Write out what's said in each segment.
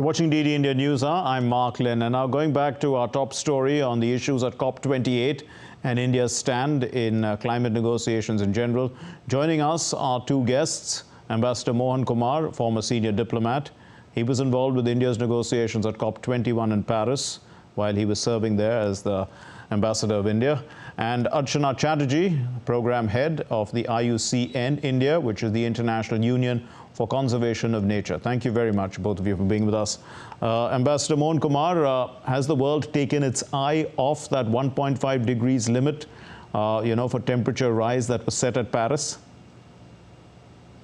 Watching DD India News, I'm Mark Lynn, and now going back to our top story on the issues at COP28 and India's stand in climate negotiations in general. Joining us are two guests, Ambassador Mohan Kumar, former senior diplomat. He was involved with India's negotiations at COP21 in Paris while he was serving there as the Ambassador of India. And Archana Chatterjee, program head of the IUCN-India, which is the International Union for Conservation of Nature. Thank you very much, both of you, for being with us. Ambassador Mohan Kumar, has the world taken its eye off that 1.5 degrees limit, for temperature rise that was set at Paris?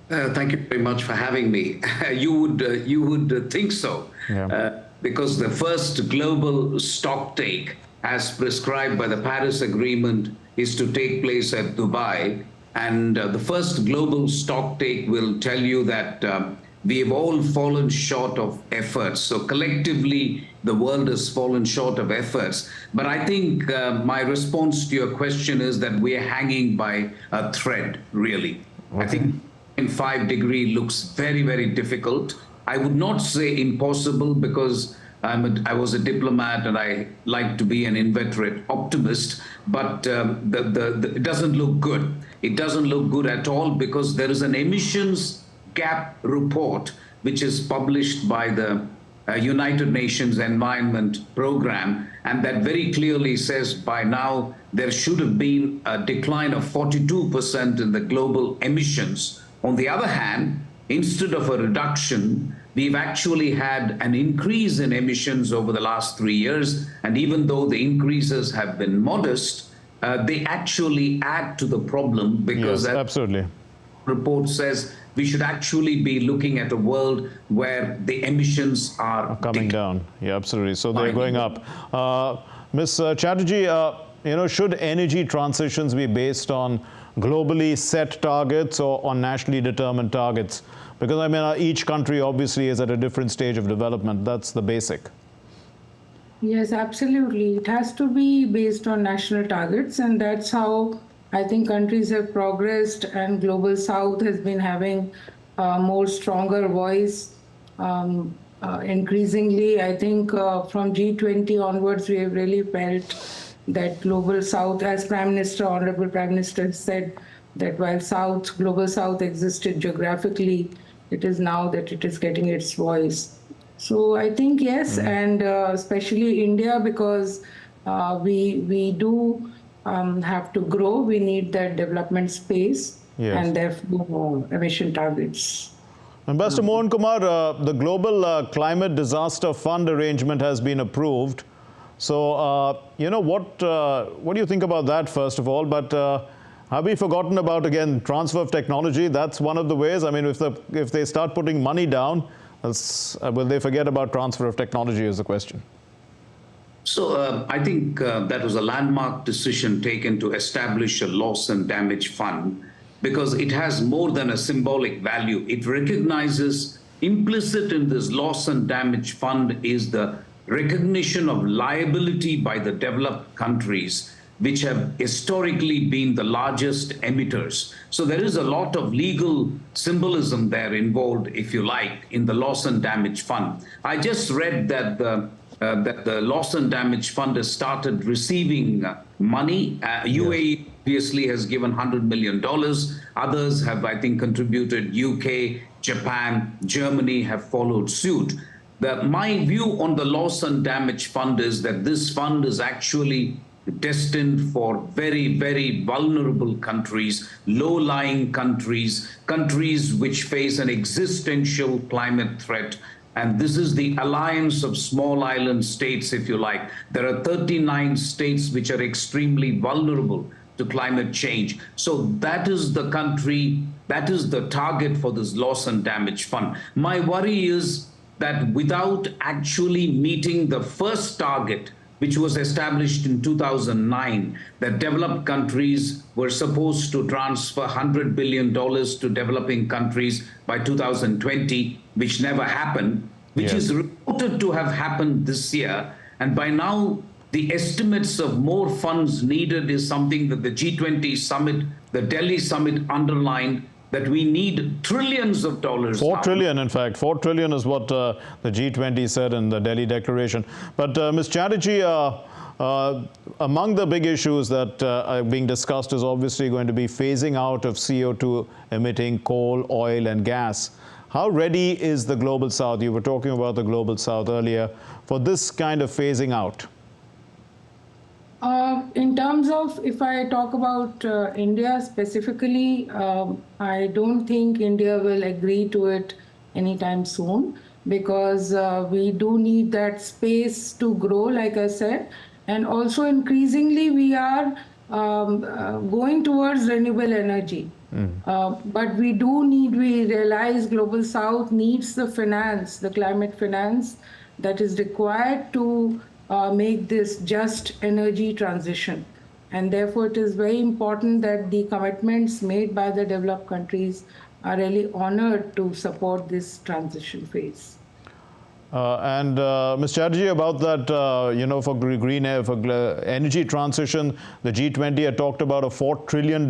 Thank you very much for having me. You would think so, because the first global stocktake, as prescribed by the Paris Agreement, is to take place at Dubai. And the first global stocktake will tell you that we have all fallen short of efforts. So collectively, the world has fallen short of efforts. But I think my response to your question is that we are hanging by a thread, really. Okay. I think 5 degree looks very, very difficult. I would not say impossible, because I was a diplomat and I like to be an inveterate optimist, but it doesn't look good. It doesn't look good at all, because there is an emissions gap report which is published by the United Nations Environment Program, and that very clearly says by now there should have been a decline of 42% in the global emissions. On the other hand, instead of a reduction, we've actually had an increase in emissions over the last 3 years. And even though the increases have been modest, they actually add to the problem, because yes, absolutely. The report says we should actually be looking at a world where the emissions are coming down. Yeah, absolutely. So they're going up. Ms. Chatterjee, should energy transitions be based on globally set targets or on nationally determined targets? Because, I mean, each country obviously is at a different stage of development. That's the basic. Yes, absolutely. It has to be based on national targets, and that's how I think countries have progressed, and Global South has been having a more stronger voice. Increasingly, I think from G20 onwards, we have really felt that Global South, as Honorable Prime Minister said, that while Global South existed geographically, it is now that it is getting its voice. So I think yes, and especially India, because we do have to grow. We need that development space, and therefore emission targets. Ambassador Mohan Kumar, the Global Climate Disaster Fund arrangement has been approved. So, what do you think about that, first of all? But have we forgotten about, again, transfer of technology? That's one of the ways. I mean, if they start putting money down, will they forget about transfer of technology, is the question. So I think that was a landmark decision taken to establish a loss and damage fund, because it has more than a symbolic value. It recognizes, implicit in this loss and damage fund is the recognition of liability by the developed countries, which have historically been the largest emitters. So there is a lot of legal symbolism there involved, if you like, in the loss and damage fund. I just read that the loss and damage fund has started receiving money. UAE obviously has given $100 million. Others have, I think, contributed. UK, Japan, Germany have followed suit. My view on the loss and damage fund is that this fund is actually destined for very, very vulnerable countries, low-lying countries, countries which face an existential climate threat. And this is the alliance of small island states, if you like. There are 39 states which are extremely vulnerable to climate change. So that is the country, that is the target for this loss and damage fund. My worry is that without actually meeting the first target, which was established in 2009, that developed countries were supposed to transfer $100 billion to developing countries by 2020, which never happened, which is reported to have happened this year. And by now, the estimates of more funds needed is something that the G20 summit, the Delhi summit underlined, that we need trillions of dollars. 4 now. trillion, in fact. 4 trillion is what the G20 said in the Delhi Declaration. But Ms. Chatterjee, among the big issues that are being discussed is obviously going to be phasing out of CO2 emitting coal, oil and gas. How ready is the Global South, you were talking about the Global South earlier, for this kind of phasing out? In terms of, if I talk about India specifically, I don't think India will agree to it anytime soon, because we do need that space to grow, like I said. And also increasingly we are going towards renewable energy. But we realize Global South needs the finance, the climate finance that is required to make this just energy transition. And therefore it is very important that the commitments made by the developed countries are really honored to support this transition phase. Ms. Chatterjee, about that, you know, for green air, for energy transition, the G20 had talked about a $4 trillion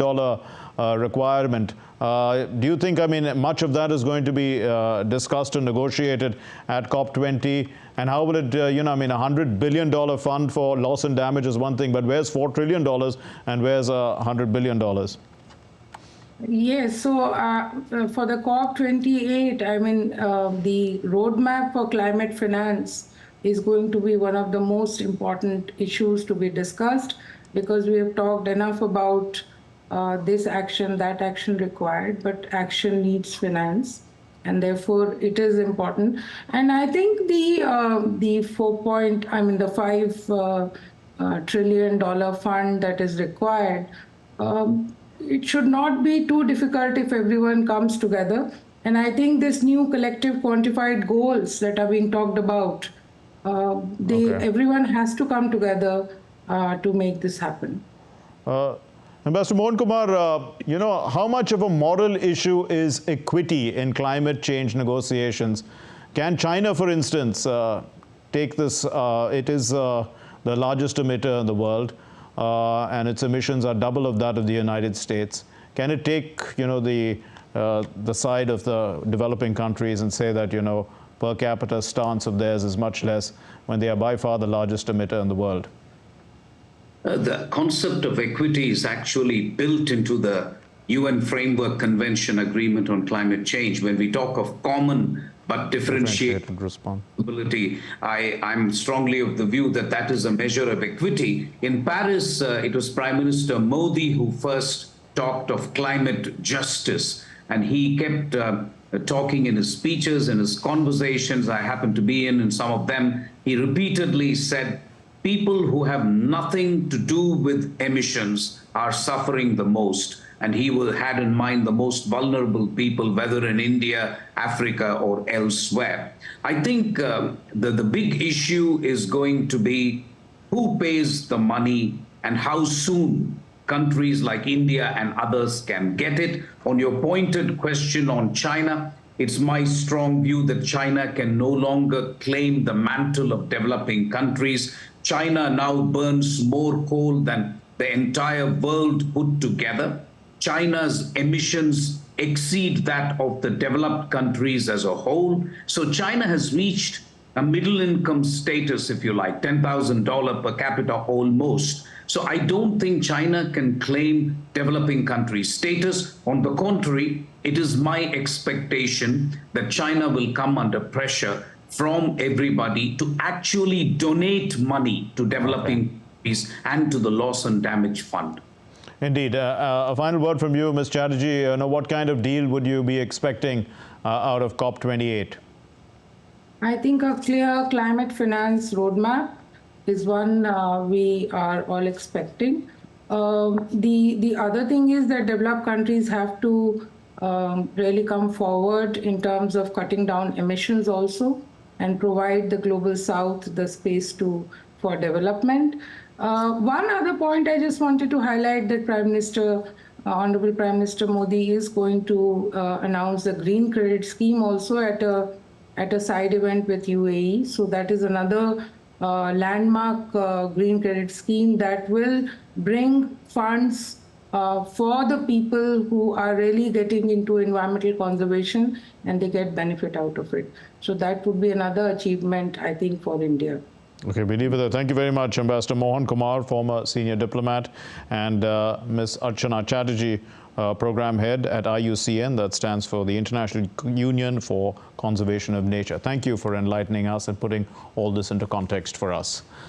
requirement. Do you think, I mean, much of that is going to be discussed and negotiated at COP20? And how will it, you know, I mean, $100 billion fund for loss and damage is one thing, but where's $4 trillion and where's $100 billion? Yes, so for the COP28, I mean, the roadmap for climate finance is going to be one of the most important issues to be discussed, because we have talked enough about this action, that action required, but action needs finance, and therefore it is important. And I think the $5 trillion fund that is required, it should not be too difficult if everyone comes together. And I think this new collective quantified goals that are being talked about, everyone has to come together to make this happen. Ambassador Mohan Kumar, you know, how much of a moral issue is equity in climate change negotiations? Can China, for instance, take this? It is the largest emitter in the world, and its emissions are double of that of the United States. Can it take, you know, the side of the developing countries and say that, you know, per capita stance of theirs is much less when they are by far the largest emitter in the world? The concept of equity is actually built into the UN Framework Convention Agreement on Climate Change. When we talk of common but differentiated responsibility, I'm strongly of the view that that is a measure of equity. In Paris, it was Prime Minister Modi who first talked of climate justice, and he kept talking in his speeches, in his conversations. I happened to be in some of them. He repeatedly said, people who have nothing to do with emissions are suffering the most. And he had in mind the most vulnerable people, whether in India, Africa, or elsewhere. I think the big issue is going to be who pays the money and how soon countries like India and others can get it. On your pointed question on China, it's my strong view that China can no longer claim the mantle of developing countries. China now burns more coal than the entire world put together. China's emissions exceed that of the developed countries as a whole. So China has reached a middle income status, if you like, $10,000 per capita almost. So I don't think China can claim developing country status. On the contrary, it is my expectation that China will come under pressure from everybody to actually donate money to developing countries and to the loss and damage fund. Indeed. A final word from you, Ms. Chatterjee. You know, what kind of deal would you be expecting out of COP28? I think a clear climate finance roadmap is one we are all expecting. The other thing is that developed countries have to really come forward in terms of cutting down emissions also, and provide the Global South the space for development. One other point I just wanted to highlight, that Honorable Prime Minister Modi is going to announce the green credit scheme also at a side event with UAE. So that is another landmark green credit scheme that will bring funds for the people who are really getting into environmental conservation and they get benefit out of it. So that would be another achievement, I think, for India. Okay, we leave it there. Thank you very much, Ambassador Mohan Kumar, former senior diplomat, and Ms. Archana Chatterjee, program head at IUCN, that stands for the International Union for Conservation of Nature. Thank you for enlightening us and putting all this into context for us.